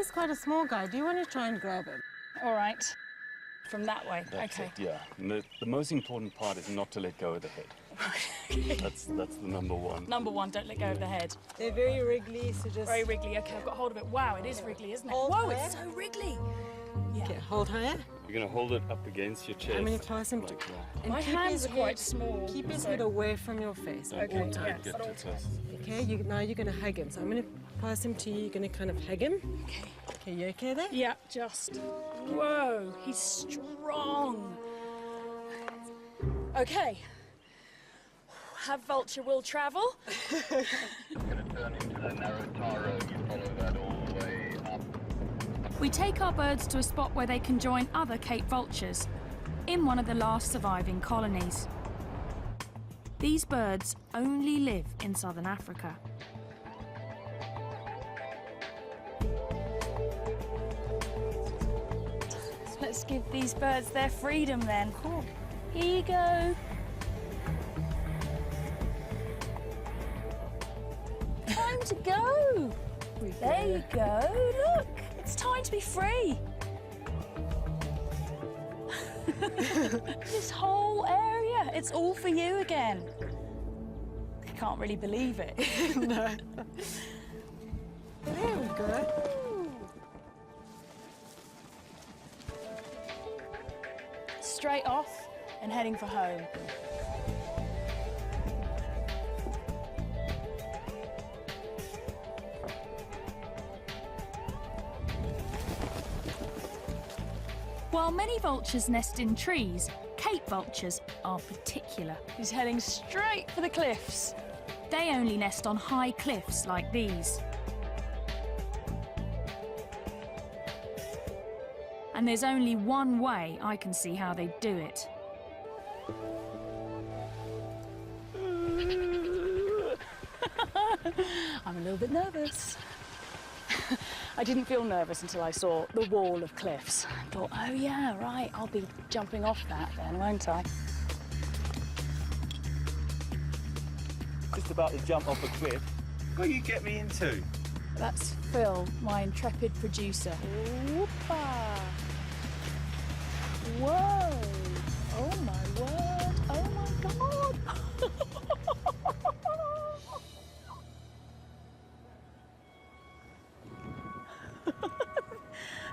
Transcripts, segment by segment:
he's quite a small guy. Do you want to try and grab him? All right. From that way. That's okay. it, yeah. And the most important part is not to let go of the head. That's the number one. Number one, don't let go of the head. They're very wriggly, so just... Very wriggly. Okay, I've got hold of it. Wow, it is wriggly, isn't it? Hold Whoa, higher. it's so wriggly. Yeah. Okay, hold higher. You're going to hold it up against your chest. I'm going to clasp him like that. and My keep hand's his quite head, small. Keep his so- head away from your face. Okay, Don't yeah, get at all too close. Okay, now you're going to hug him. So I'm going to pass him to you. You're going to kind of hug him. Okay. Okay, you okay there? Yeah, just. Whoa, he's strong. Okay. Have Vulture will travel. Going to turn into the narrow tar road. You follow that all the way up. We take our birds to a spot where they can join other Cape vultures in one of the last surviving colonies. These birds only live in southern Africa. Let's give these birds their freedom then. Cool. Here you go. Time to go. There you go. Look, it's time to be free. This whole area, it's all for you again. I can't really believe it. No. There we go. Straight off and heading for home. While many vultures nest in trees, Cape vultures are particular. He's heading straight for the cliffs. They only nest on high cliffs like these. And there's only one way I can see how they do it. I'm a little bit nervous. I didn't feel nervous until I saw the wall of cliffs. I thought, oh yeah, right, I'll be jumping off that then, won't I? Just about to jump off a cliff. What you get me into? That's Phil, my intrepid producer. Whoopa! Whoa! Oh my word! Oh my God!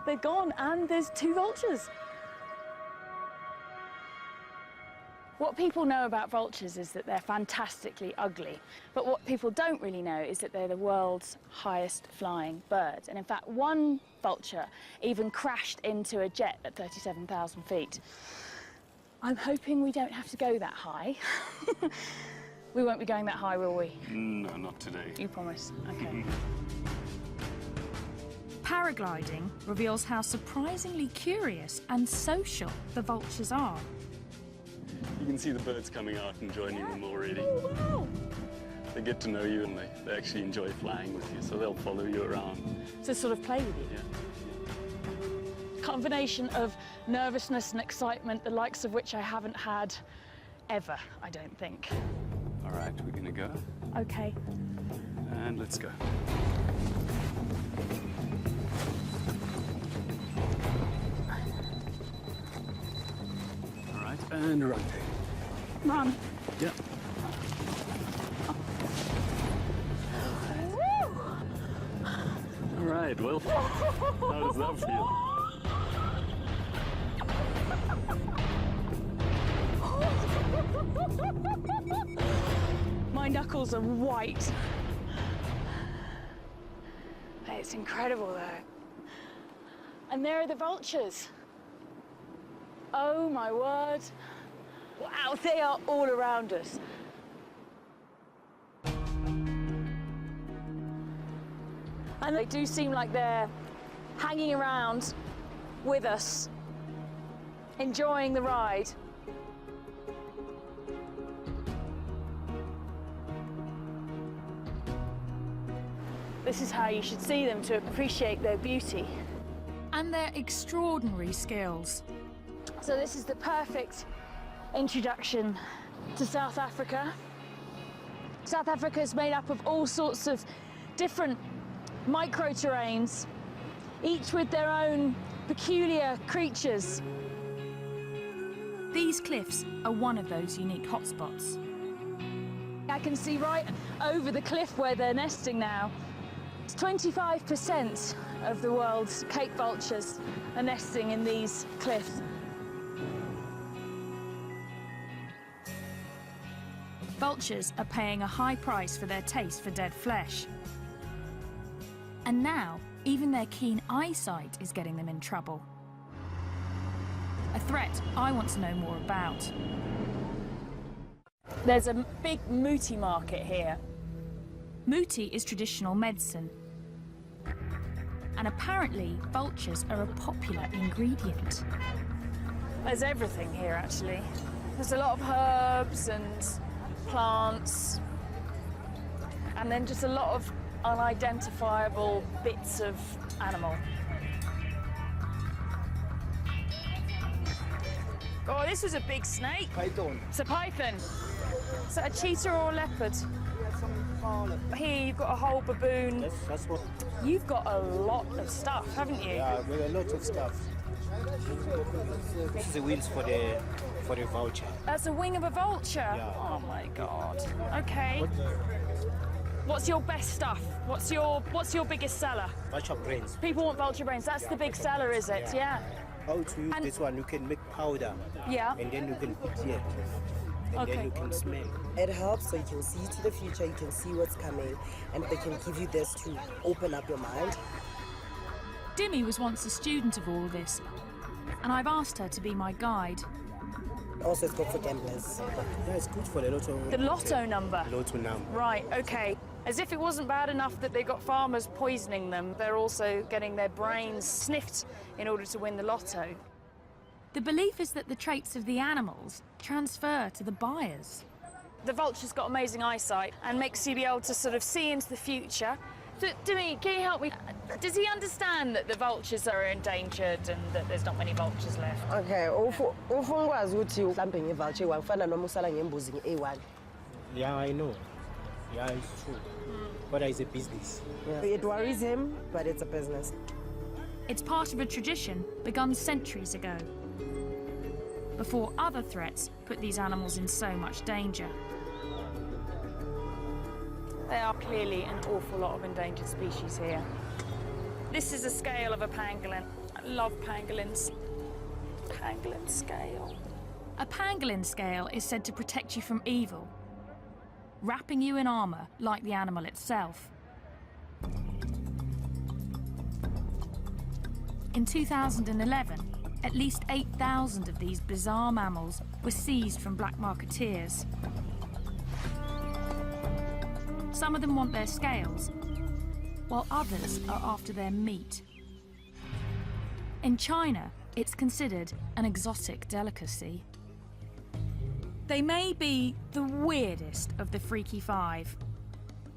They're gone, and there's two vultures. What people know about vultures is that they're fantastically ugly, but what people don't really know is that they're the world's highest flying birds. And in fact, one vulture even crashed into a jet at 37,000 feet. I'm hoping we don't have to go that high. We won't be going that high, will we? No, not today. You promise? Okay. Paragliding reveals how surprisingly curious and social the vultures are. You can see the birds coming out and joining them already. Oh, wow! They get to know you and they actually enjoy flying with you, so they'll follow you around. So sort of play with you. Yeah. Combination of nervousness and excitement, the likes of which I haven't had ever, I don't think. All right, we're gonna go, Okay. and let's go. All right, and rotate. Run. Yeah. All right, well, how does that feel? My knuckles are white. It's incredible, though. And there are the vultures. Oh, my word. Wow, they are all around us. And they do seem like they're hanging around with us, enjoying the ride. This is how you should see them to appreciate their beauty. And their extraordinary skills. So this is the perfect introduction to South Africa. South Africa is made up of all sorts of different micro-terrains, each with their own peculiar creatures. These cliffs are one of those unique hotspots. I can see right over the cliff where they're nesting now. 25% of the world's Cape vultures are nesting in these cliffs. Vultures are paying a high price for their taste for dead flesh. And now, even their keen eyesight is getting them in trouble. A threat I want to know more about. There's a big muti market here. Muti is traditional medicine. And apparently, vultures are a popular ingredient. There's everything here, actually. There's a lot of herbs and plants, and then just a lot of unidentifiable bits of animal. Oh, this was a big snake. Python. It's a python. Is that a cheetah or a leopard? Here you've got a whole baboon. That's what. You've got a lot of stuff, haven't you? Yeah, with a lot of stuff. This is the wheels for the vulture. That's a wing of a vulture. Yeah. Oh my God. Okay. What's your best stuff? What's your biggest seller? Vulture brains. People want vulture brains. That's the big seller, is it? Yeah. How to use And- this one? You can make powder. Yeah. And then you can put here. And Okay. then you can smell. It helps so you can see to the future, you can see what's coming, and they can give you this to open up your mind. Dimi was once a student of all this, and I've asked her to be my guide. Also, it's good for gamblers. Yeah, it's good for the lotto. The lotto number. Lotto number. Right, okay. As if it wasn't bad enough that they got farmers poisoning them, they're also getting their brains sniffed in order to win the lotto. The belief is that the traits of the animals transfer to the buyers. The vulture's got amazing eyesight and makes you be able to sort of see into the future. Dimi, can you help me? Does he understand that the vultures are endangered and that there's not many vultures left? Okay, ufungwazi ukuthi mhlambe ngevulture one fana noma usala ngembuzi nge-A1. Yeah, I know. Yeah, it's true. But it's a business. Yeah. It worries him, but it's a business. It's part of a tradition begun centuries ago, before other threats put these animals in so much danger. There are clearly an awful lot of endangered species here. This is a scale of a pangolin. I love pangolins. Pangolin scale. A pangolin scale is said to protect you from evil, wrapping you in armour like the animal itself. In 2011, at least 8,000 of these bizarre mammals were seized from black marketeers. Some of them want their scales, while others are after their meat. In China, it's considered an exotic delicacy. They may be the weirdest of the Freaky Five,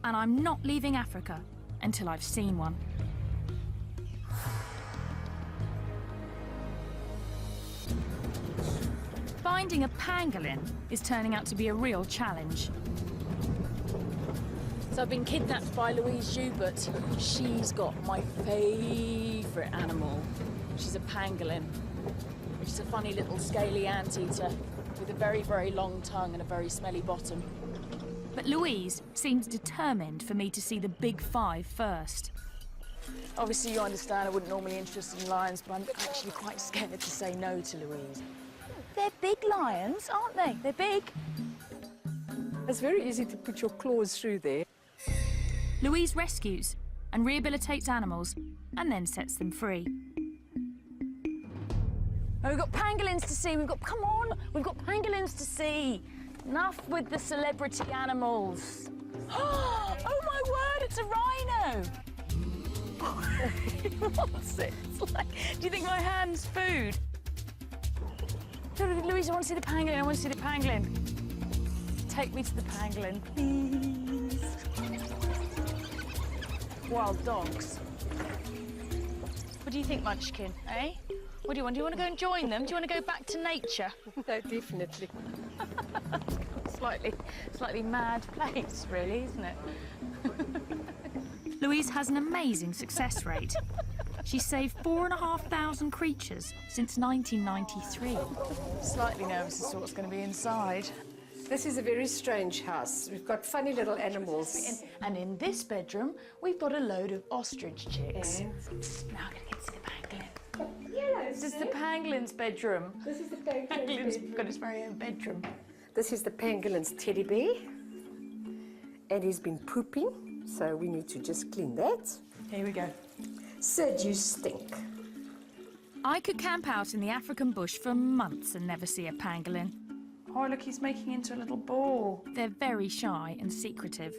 and I'm not leaving Africa until I've seen one. Finding a pangolin is turning out to be a real challenge. So I've been kidnapped by Louise Joubert. She's got my favourite animal. She's a pangolin, which is a funny little scaly anteater with a very, very long tongue and a very smelly bottom. But Louise seems determined for me to see the big five first. Obviously, you understand I wouldn't normally be interested in lions, but I'm actually quite scared to say no to Louise. They're big lions, aren't they? They're big. It's very easy to put your claws through there. Louise rescues and rehabilitates animals and then sets them free. Oh, we've got pangolins to see. Come on, we've got pangolins to see. Enough with the celebrity animals. Oh my word, it's a rhino. What's it? It's like, do you think my hand's food? Louise, I want to see the pangolin. I want to see the pangolin. Take me to the pangolin, please. Wild dogs. What do you think, Munchkin, eh? What do you want? Do you want to go and join them? Do you want to go back to nature? No, definitely. Slightly mad place, really, isn't it? Louise has an amazing success rate. She's saved 4,500 creatures since 1993. Slightly nervous as to what's going to be inside. This is a very strange house. We've got funny little animals. And in this bedroom, we've got a load of ostrich chicks. Now I'm going to get to see the pangolin. This is the pangolin's bedroom. This is the pangolin's bedroom. Got his very own bedroom. This is the pangolin's teddy bear. And he's been pooping, so we need to just clean that. Here we go. Sid, you stink. I could camp out in the African bush for months and never see a pangolin. Oh, look, he's making into a little ball. They're very shy and secretive.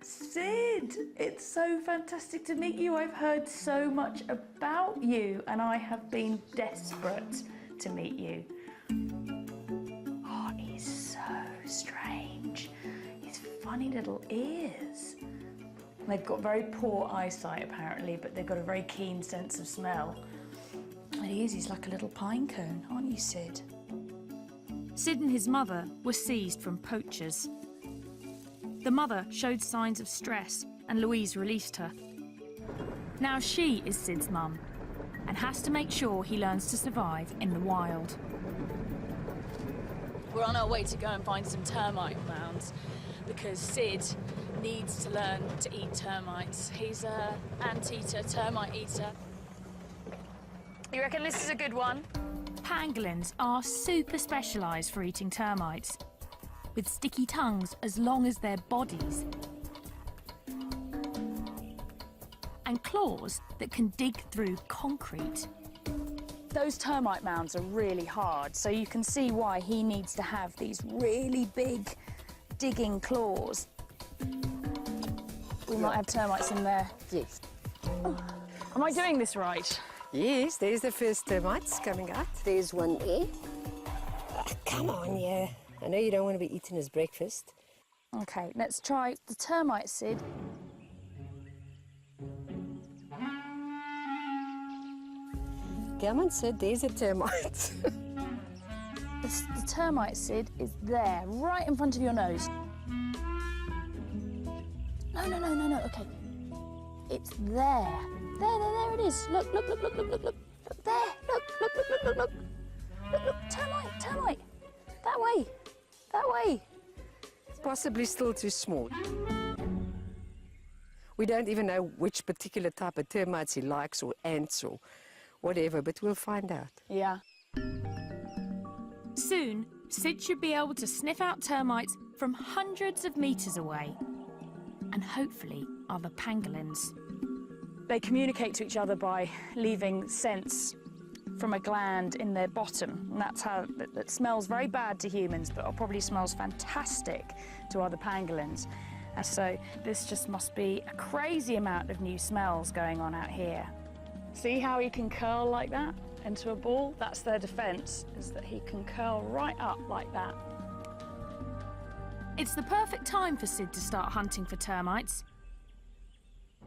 Sid, it's so fantastic to meet you. I've heard so much about you, and I have been desperate to meet you. Oh, he's so strange. His funny little ears. They've got very poor eyesight, apparently, but they've got a very keen sense of smell. And he's like a little pine cone, aren't you, Sid? Sid and his mother were seized from poachers. The mother showed signs of stress and Louise released her. Now she is Sid's mum and has to make sure he learns to survive in the wild. We're on our way to go and find some termite mounds because Sid needs to learn to eat termites. He's an anteater, termite eater. You reckon this is a good one? Pangolins are super specialised for eating termites, with sticky tongues as long as their bodies, and claws that can dig through concrete. Those termite mounds are really hard, so you can see why he needs to have these really big digging claws. We might have termites in there. Yes. Oh. Am I doing this right? Yes, there's the first termites coming out. There's one there. Oh, come on, yeah. I know you don't want to be eating his breakfast. Okay, let's try the termite, Sid. Come on, Sid, there's a termite. The termite, Sid, is there, right in front of your nose. No, okay. It's there. There it is. Look. Look there. Look. Look, termite. That way. Possibly still too small. We don't even know which particular type of termites he likes, or ants, or whatever, but we'll find out. Yeah. Soon, Sid should be able to sniff out termites from hundreds of metres away, and hopefully other pangolins. They communicate to each other by leaving scents from a gland in their bottom. And that's how it smells very bad to humans, but it probably smells fantastic to other pangolins. And so this just must be a crazy amount of new smells going on out here. See how he can curl like that into a ball? That's their defense, is that he can curl right up like that. It's the perfect time for Sid to start hunting for termites.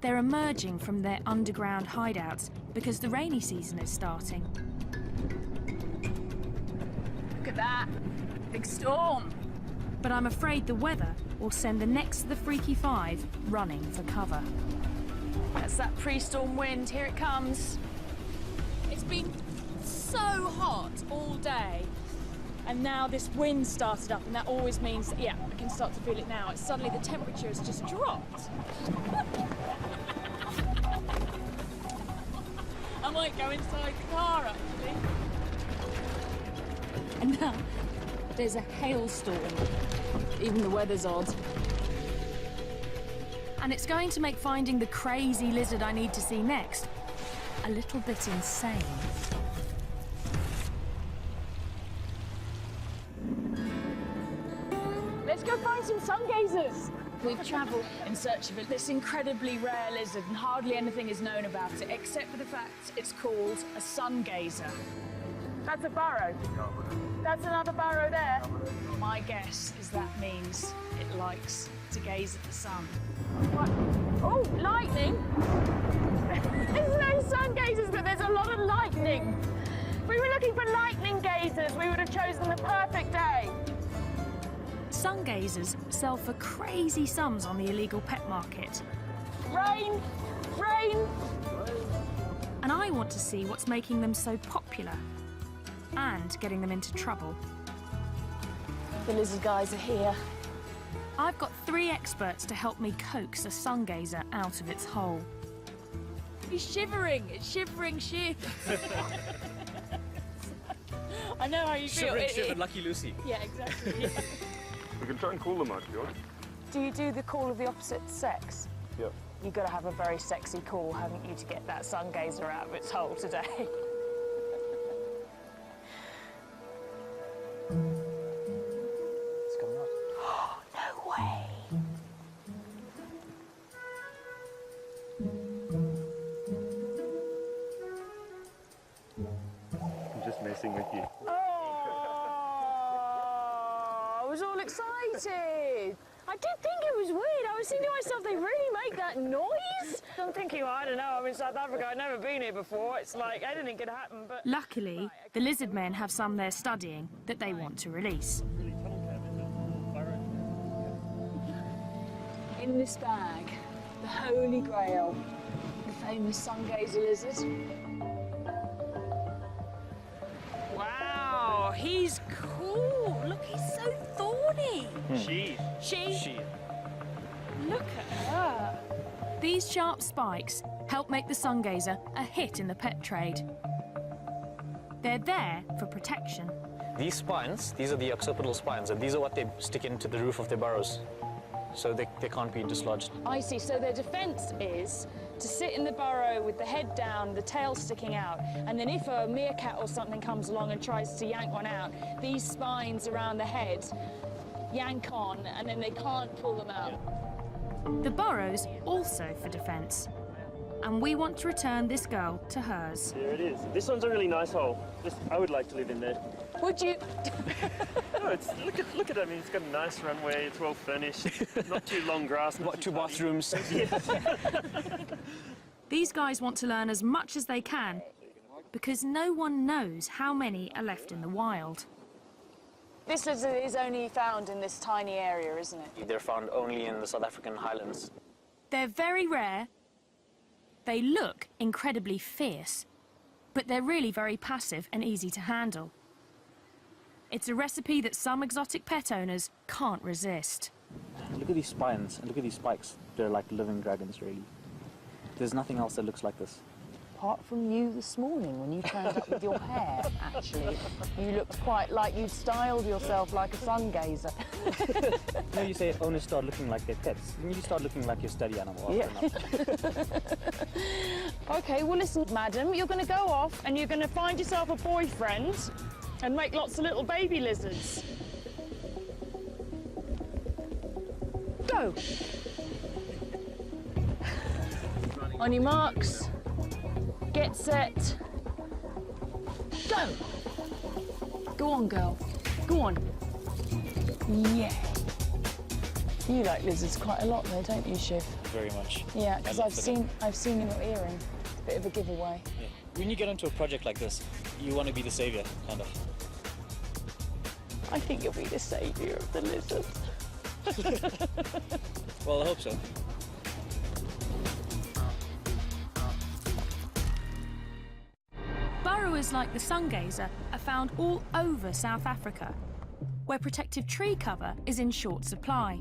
They're emerging from their underground hideouts because the rainy season is starting. Look at that, big storm. But I'm afraid the weather will send the next of the Freaky Five running for cover. That's that pre-storm wind, here it comes. It's been so hot all day, and now this wind started up, and that always means, that, yeah, I can start to feel it now. It's suddenly the temperature has just dropped. I might go inside the car, actually. And now there's a hailstorm. Even the weather's odd. And it's going to make finding the crazy lizard I need to see next a little bit insane. Let's go find some sun gazers. We've travelled in search of this incredibly rare lizard, and hardly anything is known about it, except for the fact it's called a sun gazer. That's a burrow. That's another burrow there. My guess is that means it likes to gaze at the sun. What? Oh, lightning! There's no sun gazers, but there's a lot of lightning. If we were looking for lightning gazers, we would have chosen the perfect day. Sun gazers sell for crazy sums on the illegal pet market. Rain, refrain. And I want to see what's making them so popular and getting them into trouble. The lizard guys are here. I've got 3 experts to help me coax a sun gazer out of its hole. He's shivering. It's shivering shit. I know how you feel. Shivering Lucky Lucy. Yeah, exactly. We can try and call them out, George. Do you do the call of the opposite sex? Yeah. You've got to have a very sexy call, haven't you, to get that sun gazer out of its hole today? It's coming out. No way. I'm just messing with you. Oh, I was all excited. I did think it was weird. I was thinking to myself, they really make that noise? I'm thinking, well, I don't know, I'm in South Africa, I've never been here before. It's like anything could happen, but... Luckily, the lizard men have some they're studying that they want to release. In this bag, the Holy Grail, the famous sun gazer lizard. Wow, he's cool. Look, he's so thorny. She. She? Look at her. These sharp spikes help make the sun gazer a hit in the pet trade. They're there for protection. These spines, these are the occipital spines, and these are what they stick into the roof of their burrows, so they can't be dislodged. I see, so their defense is to sit in the burrow with the head down, the tail sticking out, and then if a meerkat or something comes along and tries to yank one out, these spines around the head yank on, and then they can't pull them out. The burrow's also for defence. And we want to return this girl to hers. There it is. This one's a really nice hole. I would like to live in there. Would you? No, look at it. I mean, it's got a nice runway. It's well furnished. Not too long grass. Not Two bathrooms. These guys want to learn as much as they can because no one knows how many are left in the wild. This lizard is only found in this tiny area, isn't it? They're found only in the South African highlands. They're very rare. They look incredibly fierce, but they're really very passive and easy to handle. It's a recipe that some exotic pet owners can't resist. Look at these spines and look at these spikes. They're like living dragons, really. There's nothing else that looks like this. Apart from you this morning when you turned up with your hair, actually. You looked quite like you'd styled yourself like a sun gazer. You know, you say owners start looking like their pets. Then you start looking like your study animal. Yeah. OK, well, listen, madam, you're going to go off and you're going to find yourself a boyfriend and make lots of little baby lizards. Go. On your marks. Get set. Go. Go on, girl. Go on. Yeah. You like lizards quite a lot, though, don't you, Shiv? Very much. Yeah, because I've seen in your earring. It's a bit of a giveaway. Yeah. When you get into a project like this, you want to be the saviour, kind of. I think you'll be the saviour of the lizards. Well, I hope so. Burrowers like the sun gazer are found all over South Africa, where protective tree cover is in short supply.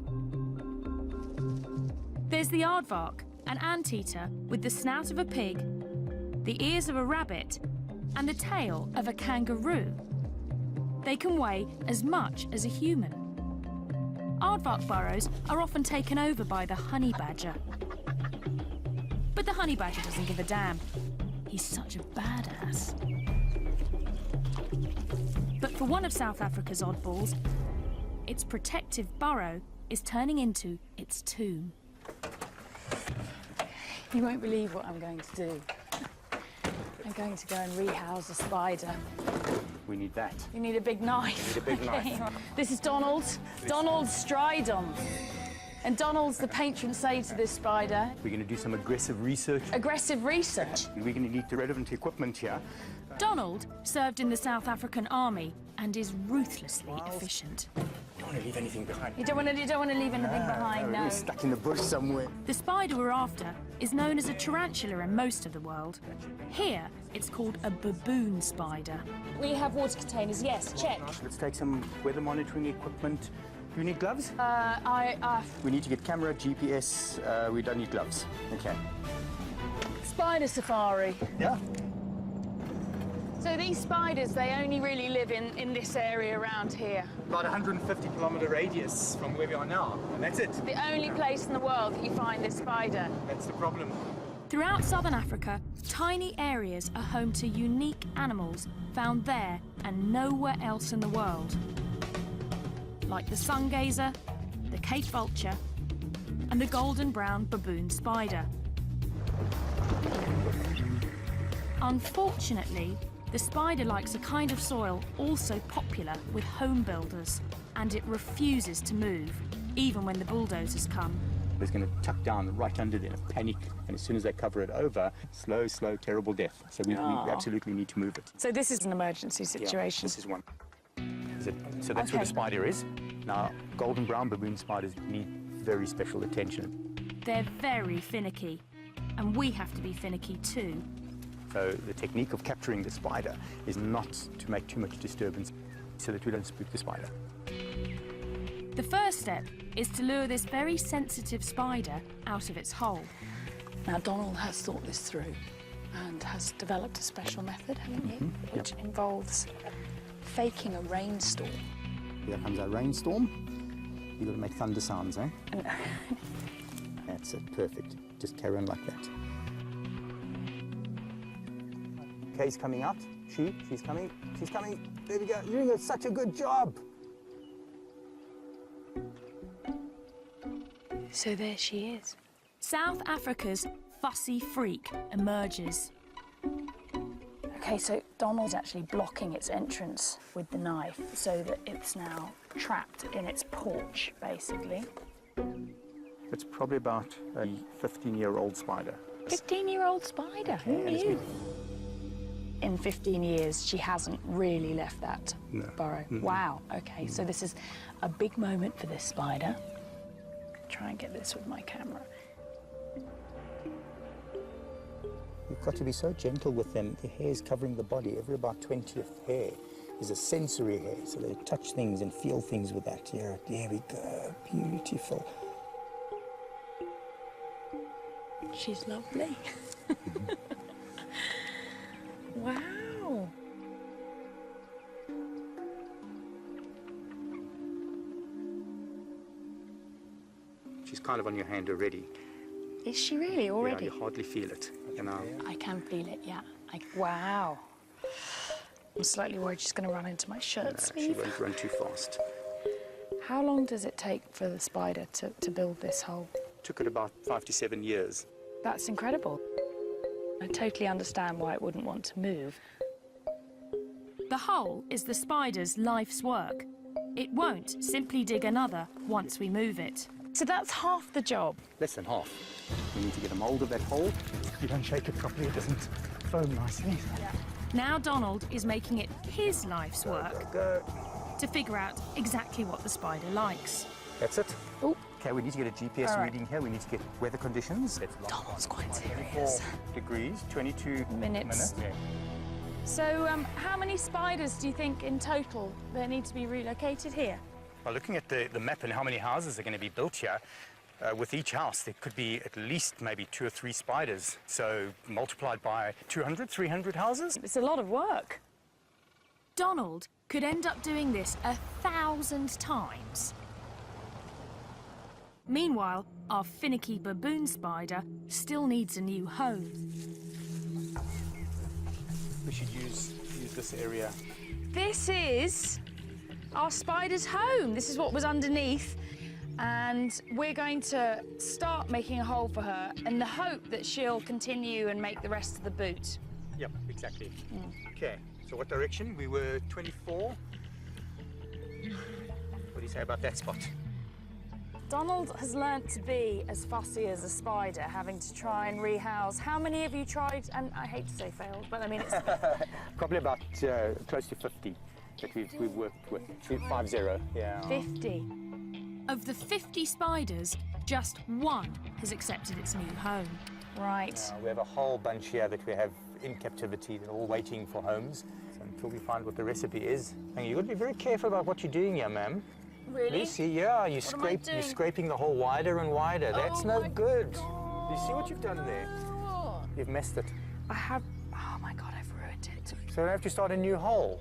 There's the aardvark, an anteater with the snout of a pig, the ears of a rabbit, and the tail of a kangaroo. They can weigh as much as a human. Aardvark burrows are often taken over by the honey badger. But the honey badger doesn't give a damn. He's such a badass. But for one of South Africa's oddballs, its protective burrow is turning into its tomb. You won't believe what I'm going to do. I'm going to go and rehouse a spider. We need that. You need a big knife. We need a big knife. This is Donald. Donald Stridon. And Donald's the patron saint of this spider. We're going to do some aggressive research. Aggressive research? We're going to need the relevant equipment here. Donald served in the South African Army and is ruthlessly efficient. don't want to leave anything behind. You don't want to leave anything behind, no. We're stuck in the bush somewhere. The spider we're after is known as a tarantula in most of the world. Here, it's called a baboon spider. We have water containers, yes, check. Let's take some weather monitoring equipment. Do you need gloves? I We need to get camera, GPS. We don't need gloves. Okay. Spider safari. Yeah. So these spiders, they only really live in this area around here. About 150-kilometer radius from where we are now, and that's it. The only place in the world that you find this spider. That's the problem. Throughout southern Africa, tiny areas are home to unique animals found there and nowhere else in the world. Like the sun gazer, the Cape vulture, and the golden brown baboon spider. Unfortunately, the spider likes a kind of soil also popular with home builders, and it refuses to move, even when the bulldozers come. It's going to tuck down right under there, panic, and as soon as they cover it over, slow, terrible death. So we absolutely need to move it. So this is an emergency situation. Yeah, this is one. So that's where the spider is. Now, golden brown baboon spiders need very special attention. They're very finicky, and we have to be finicky too. So the technique of capturing the spider is not to make too much disturbance so that we don't spook the spider. The first step is to lure this very sensitive spider out of its hole. Now, Donald has thought this through and has developed a special method, haven't you? Which involves faking a rainstorm. Here comes our rainstorm. You've got to make thunder sounds, eh? That's it, perfect. Just carry on like that. Kay's coming out. She's coming. She's coming. There we go. You're doing such a good job. So there she is. South Africa's fussy freak emerges. Okay, so Donald's actually blocking its entrance with the knife so that it's now trapped in its porch, basically. It's probably about a 15-year-old spider. 15-year-old spider? Who knew? In 15 years, she hasn't really left that burrow. Wow, okay, so this is a big moment for this spider. Try and get this with my camera. You've got to be so gentle with them. The hair is covering the body. Every about 20th hair is a sensory hair, so they touch things and feel things with that. Here, there we go. Beautiful. She's lovely. Wow. She's kind of on your hand already. Is she really already? Yeah, you hardly feel it. You know. I can feel it, yeah. Wow. I'm slightly worried she's going to run into my shirt sleeve. She won't run too fast. How long does it take for the spider to build this hole? Took it about 5 to 7 years. That's incredible. I totally understand why it wouldn't want to move. The hole is the spider's life's work. It won't simply dig another once we move it. So that's half the job. Less than half. We need to get a mould of that hole. If you don't shake it properly, it doesn't foam nicely. Yeah. Now Donald is making it his life's work to figure out exactly what the spider likes. That's it. Ooh. Okay, we need to get a GPS reading here. We need to get weather conditions. Donald's quite serious. 24 degrees, 22 minutes. Yeah. So how many spiders do you think in total there need to be relocated here? Well, looking at the map and how many houses are going to be built here, with each house there could be at least maybe 2 or 3 spiders. So multiplied by 200, 300 houses. It's a lot of work. Donald could end up doing this 1,000 times. Meanwhile, our finicky baboon spider still needs a new home. We should use this area. This is our spider's home. This is what was underneath. And we're going to start making a hole for her in the hope that she'll continue and make the rest of the boot. Yep, exactly. Okay, so what direction? We were 24. What do you say about that spot? Donald has learnt to be as fussy as a spider, having to try and rehouse. How many have you tried? And I hate to say failed, but I mean it's... Probably about close to 50. that we've worked with. 50, yeah. 50. Of the 50 spiders, just one has accepted its new home. Right. We have a whole bunch here that we have in captivity. They're all waiting for homes. So until we find what the recipe is. And you've got to be very careful about what you're doing here, ma'am. Really? Lucy, yeah, you're scraping the hole wider and wider. That's no good. You see what you've done there? You've messed it. I have... Oh my God, I've ruined it. So I have to start a new hole.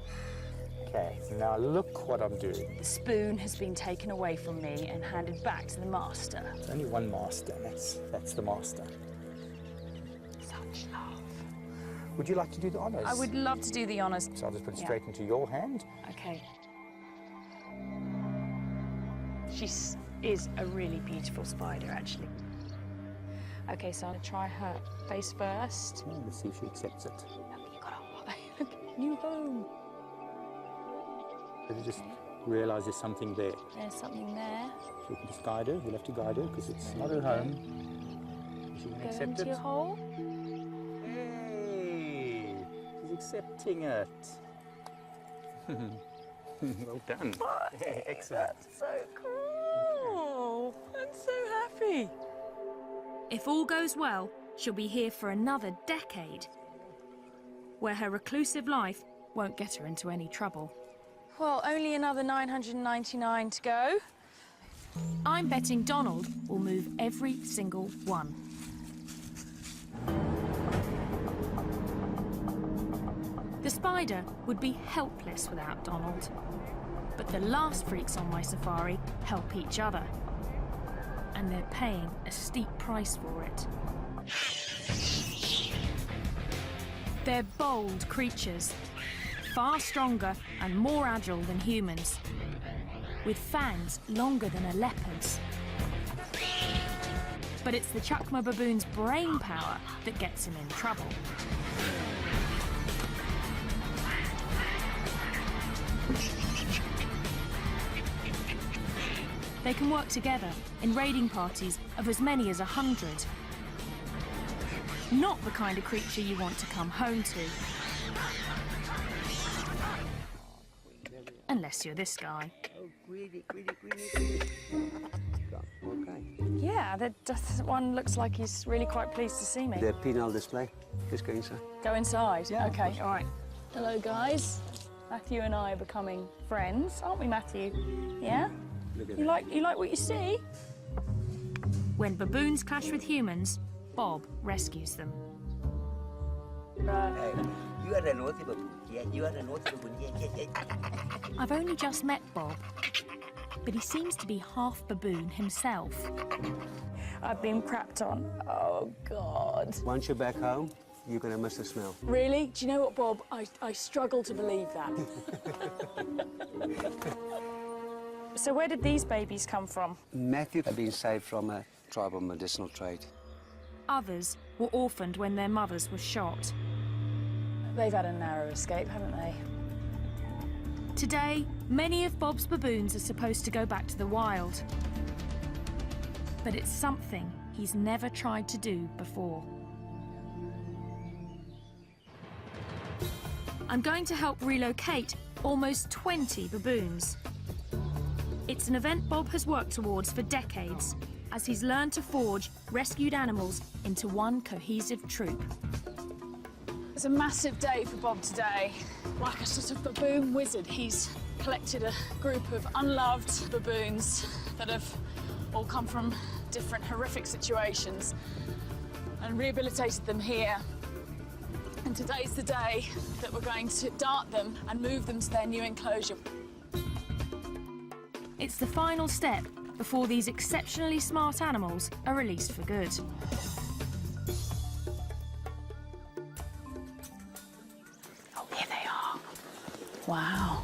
Okay, now look what I'm doing. The spoon has been taken away from me and handed back to the master. There's only one master, and that's the master. Such love. Would you like to do the honours? I would love to do the honours. So I'll just put it straight into your hand. Okay. She is a really beautiful spider, actually. Okay, so I'll try her face first. Oh, let's see if she accepts it. You got a new home. Did you just realise there's something there? There's something there. So you can just guide her. We'll have to guide her because it's not her home. She can Go accept into it. your hole. Hey, she's accepting it. Well done. Excellent. That's so cool. I'm so happy. If all goes well, she'll be here for another decade, where her reclusive life won't get her into any trouble. Well, only another 999 to go. I'm betting Donald will move every single one. The spider would be helpless without Donald. But the last freaks on my safari help each other. And they're paying a steep price for it. They're bold creatures, far stronger and more agile than humans, with fangs longer than a leopard's. But it's the Chacma baboon's brain power that gets him in trouble. They can work together in raiding parties of as many as 100. Not the kind of creature you want to come home to. Unless you're this guy. Yeah, that one looks like he's really quite pleased to see me. The penal display. Just go inside. Go inside? Yeah. Okay, all right. Hello, guys. Matthew and I are becoming friends, aren't we, Matthew? Yeah? You like what you see? When baboons clash with humans, Bob rescues them. Hey, you are a naughty baboon. Yeah, you are a naughty baboon. Yeah. I've only just met Bob, but he seems to be half baboon himself. I've been crapped on. Oh, God. Once you're back home, you're going to miss the smell. Really? Do you know what, Bob? I struggle to believe that. So where did these babies come from? Matthew had been saved from a tribal medicinal trade. Others were orphaned when their mothers were shot. They've had a narrow escape, haven't they? Today, many of Bob's baboons are supposed to go back to the wild. But it's something he's never tried to do before. I'm going to help relocate almost 20 baboons. It's an event Bob has worked towards for decades, as he's learned to forge rescued animals into one cohesive troop. It's a massive day for Bob today. Like a sort of baboon wizard, he's collected a group of unloved baboons that have all come from different horrific situations and rehabilitated them here. And today's the day that we're going to dart them and move them to their new enclosure. It's the final step before these exceptionally smart animals are released for good. Oh, here they are. Wow.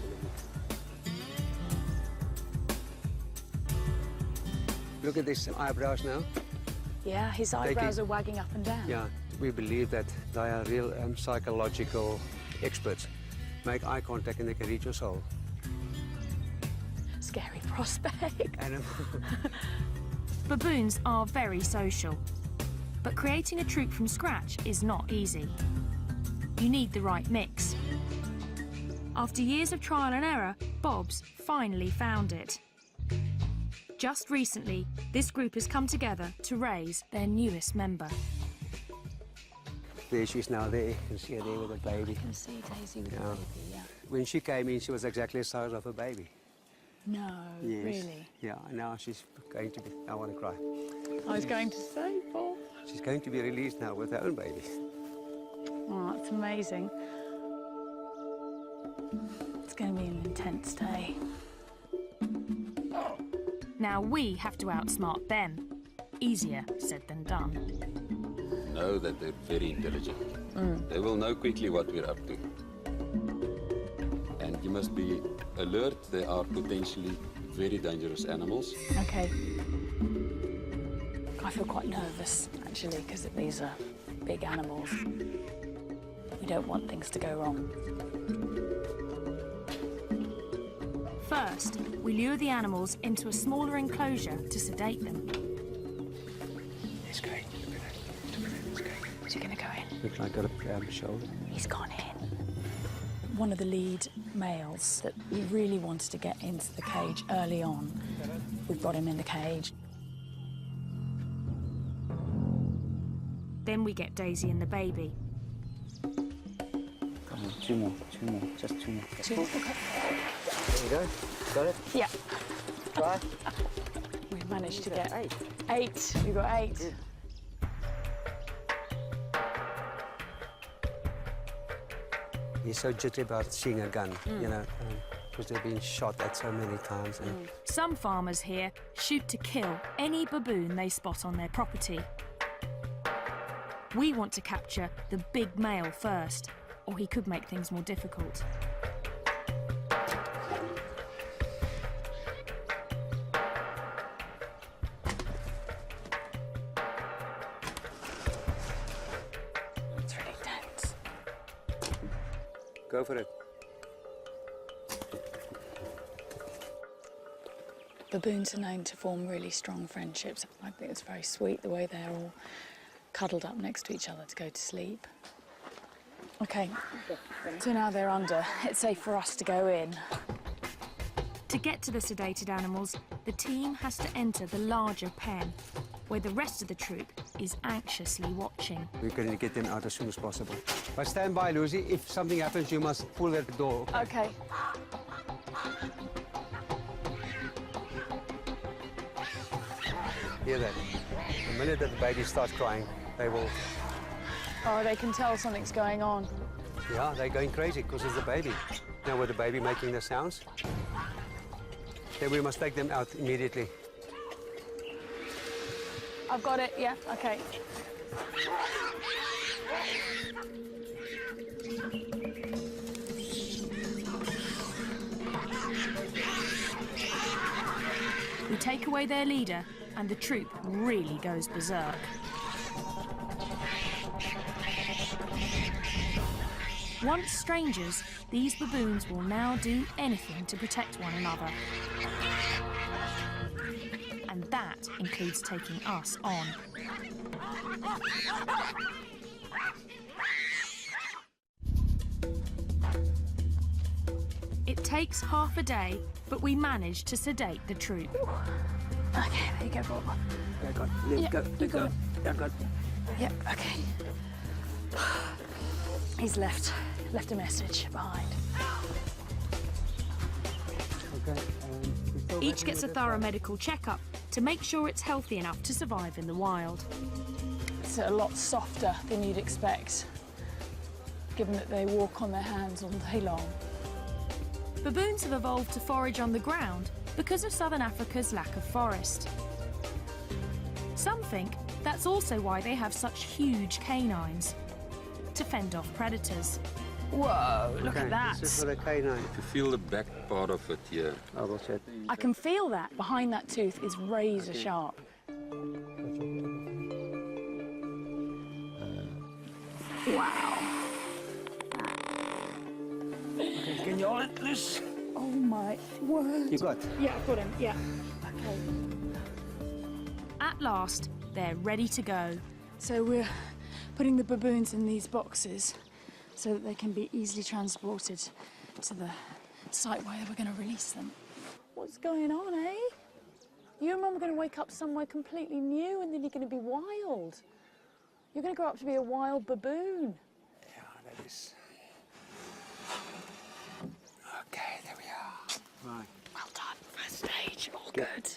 Look at these eyebrows now. Yeah, his eyebrows are wagging up and down. Yeah, we believe that they are real psychological experts. Make eye contact and they can read your soul. Scary prospect. Baboons are very social, but creating a troop from scratch is not easy. You need the right mix. After years of trial and error, Bob's finally found it. Just recently, this group has come together to raise their newest member. There she is now there. You can see her there with a baby. You can see Daisy with a baby, yeah. When she came in, she was exactly the size of a baby. No, Yes. really? Yeah, now she's going to be... I want to cry. I was going to say, Bob. She's going to be released now with her own baby. Oh, that's amazing. It's going to be an intense day. Now we have to outsmart them. Easier said than done. Know that they're very intelligent. They will know quickly what we're up to. And you must be alert. They are potentially very dangerous animals. Okay. I feel quite nervous, actually, because these are big animals. We don't want things to go wrong. First, we lure the animals into a smaller enclosure to sedate them. It's great. It's great. Is he going to go in? Looks like a shoulder. He's gone in. One of the lead males that we really wanted to get into the cage early on, we've got him in the cage. Then we get Daisy and the baby. Come on, two more, just two more. Two, okay. There you go. Got it? Yeah. Try. We managed to get 8. We got 8. He's so jittery about seeing a gun, you know, because they've been shot at so many times. And Some farmers here shoot to kill any baboon they spot on their property. We want to capture the big male first, or he could make things more difficult. It's really tense. Go for it. Baboons are known to form really strong friendships. I think it's very sweet the way they're all cuddled up next to each other to go to sleep. OK, so now they're under. It's safe for us to go in. To get to the sedated animals, the team has to enter the larger pen, where the rest of the troop is anxiously watching. We're going to get them out as soon as possible. But stand by, Lucy. If something happens, you must pull that door. OK. Hear that? The minute that the baby starts crying, they will... Oh, they can tell something's going on. Yeah, they're going crazy because it's the baby. Now with the baby making the sounds, then we must take them out immediately. I've got it, yeah, OK. We take away their leader, and the troop really goes berserk. Once strangers, these baboons will now do anything to protect one another. And that includes taking us on. It takes half a day, but we manage to sedate the troop. OK, there you go, Bob. There go. Let go. Let go. There go. Yep, OK. He's left a message behind. Okay. Each gets a thorough medical checkup to make sure it's healthy enough to survive in the wild. It's a lot softer than you'd expect, given that they walk on their hands all day long. Baboons have evolved to forage on the ground because of southern Africa's lack of forest. Some think that's also why they have such huge canines, to fend off predators. Whoa, look at that. This is for the canine. To feel the back part of it here. I will check. I can feel that. Behind that tooth is razor sharp. Wow. Okay, can you hold it loose? Oh my word. You got? Yeah, I've got him, yeah. Okay. At last, they're ready to go. So we're putting the baboons in these boxes so that they can be easily transported to the site where we're going to release them. What's going on, eh? You and Mum are going to wake up somewhere completely new and then you're going to be wild. You're going to grow up to be a wild baboon. Yeah, that is. Okay, there we are. Right. Well done, first stage, all good.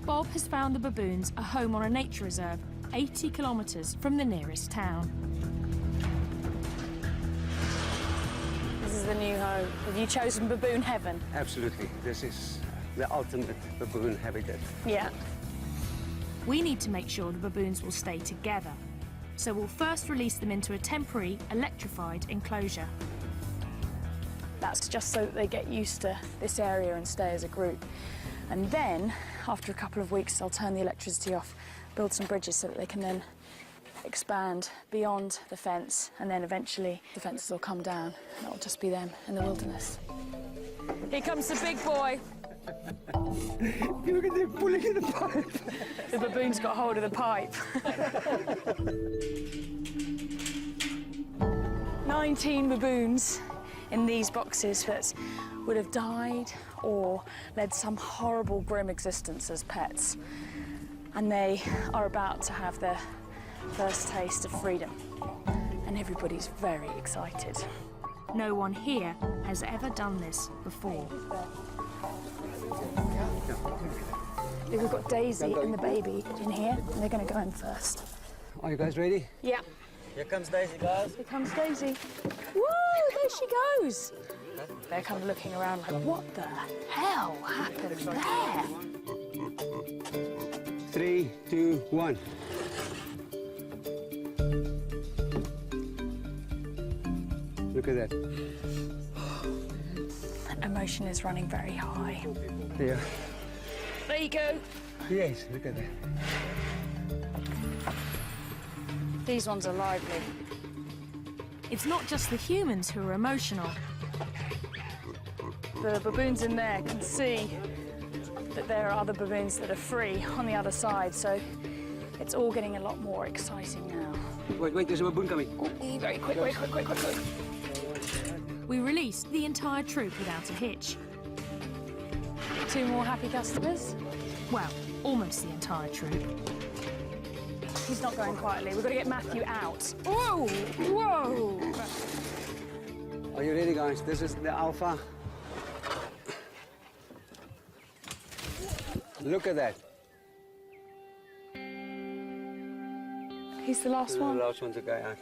Bob has found the baboons a home on a nature reserve 80 kilometres from the nearest town. This is the new home. Have you chosen baboon heaven? Absolutely. This is the ultimate baboon habitat. Yeah. We need to make sure the baboons will stay together. So we'll first release them into a temporary, electrified enclosure. That's just so that they get used to this area and stay as a group. And then, after a couple of weeks, I'll turn the electricity off, build some bridges so that they can then expand beyond the fence, and then eventually the fences will come down and it'll just be them in the wilderness. Here comes the big boy. Look at them pulling in the pipe. The baboon's got hold of the pipe. 19 baboons in these boxes that would have died or led some horrible, grim existence as pets. And they are about to have their first taste of freedom. And everybody's very excited. No one here has ever done this before. We've got Daisy and the baby in here, and they're going to go in first. Are you guys ready? Yeah. Here comes Daisy, guys. Here comes Daisy. Woo! There she goes. They're kind of looking around like, what the hell happened there? 3, 2, 1. Look at that. Emotion is running very high. Yeah. There you go. Yes, look at that. These ones are lively. It's not just the humans who are emotional. The baboons in there can see that there are other baboons that are free on the other side, so it's all getting a lot more exciting now. Wait, there's a baboon coming. Oh, very quick, quick, quick, quick, quick, quick. We released the entire troop without a hitch. 2 more happy customers. Well, almost the entire troop. He's not going quietly. We've got to get Matthew out. Whoa! Whoa! Are you ready, guys? This is the alpha. Look at that. He's the last one. The last one to go out.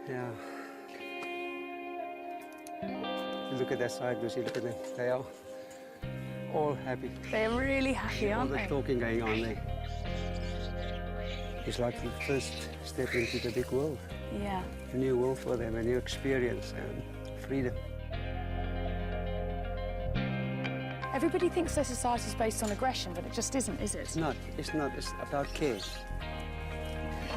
Yeah. Look at that side, Lucy. Look at them. They are all happy. They're really happy, aren't all the they? talking going on there. It's like the first step into the big world. Yeah. A new world for them, a new experience and freedom. Everybody thinks their society is based on aggression, but it just isn't, is it? It's not. It's not. It's about care.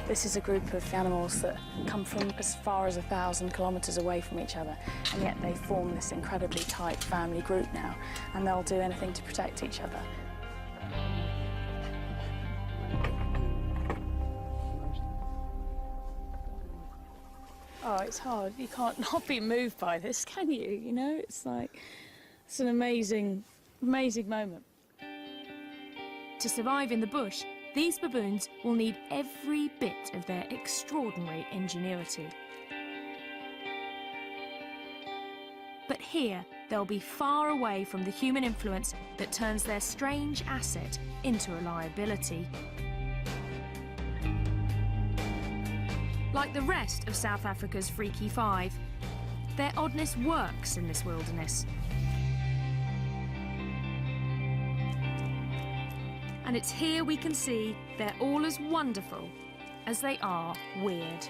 This is a group of animals that come from as far as 1,000 kilometres away from each other, and yet they form this incredibly tight family group now, and they'll do anything to protect each other. Oh, it's hard. You can't not be moved by this, can you? You know, it's like, it's an amazing, amazing moment. To survive in the bush, these baboons will need every bit of their extraordinary ingenuity. But here, they'll be far away from the human influence that turns their strange asset into a liability. Like the rest of South Africa's Freaky Five, their oddness works in this wilderness. And it's here we can see they're all as wonderful as they are weird.